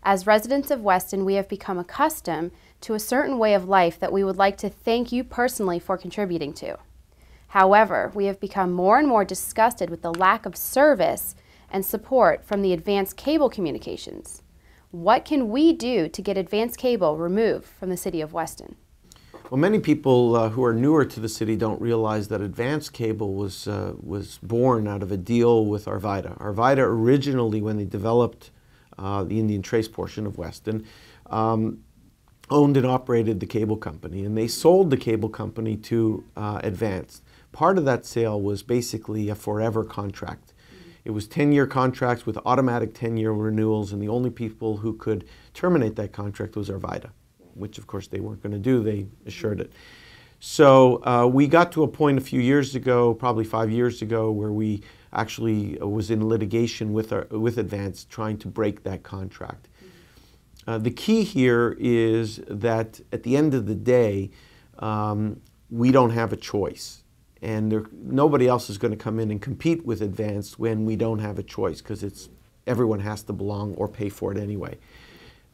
As residents of Weston, we have become accustomed to a certain way of life that we would like to thank you personally for contributing to. However, we have become more and more disgusted with the lack of service and support from the advanced cable communications. What can we do to get advanced cable removed from the city of Weston? Well, many people who are newer to the city don't realize that advanced cable was born out of a deal with Arvida. Arvida originally, when they developed the Indian Trace portion of Weston, owned and operated the cable company, and they sold the cable company to Advanced. Part of that sale was basically a forever contract. It was 10-year contracts with automatic 10-year renewals, and the only people who could terminate that contract was Arvida, which of course they weren't going to do. They assured it. So we got to a point a few years ago, probably 5 years ago, where we actually was in litigation with Advanced trying to break that contract. The key here is that at the end of the day, we don't have a choice. And nobody else is going to come in and compete with Advanced when we don't have a choice, because everyone has to belong or pay for it anyway.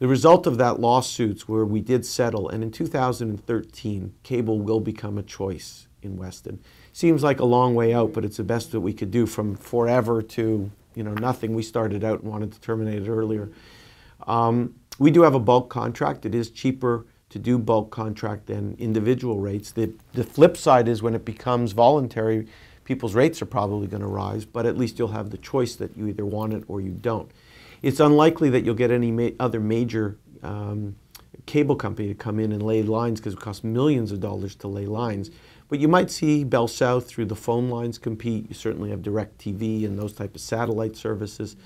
The result of that lawsuits where we did settle, and in 2013, cable will become a choice in Weston. Seems like a long way out, but it's the best that we could do. From forever to nothing. We started out and wanted to terminate it earlier. We do have a bulk contract. It is cheaper to do bulk contract than individual rates. The flip side is when it becomes voluntary, people's rates are probably going to rise, but at least you'll have the choice that you either want it or you don't. It's unlikely that you'll get any other major cable company to come in and lay lines, because it costs millions of dollars to lay lines. But you might see Bell South through the phone lines compete. You certainly have DirecTV and those type of satellite services.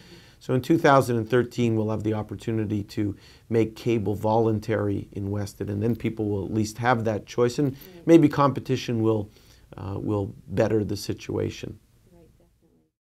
So in 2013, we'll have the opportunity to make cable voluntary in Weston, and then people will at least have that choice, and maybe competition will better the situation.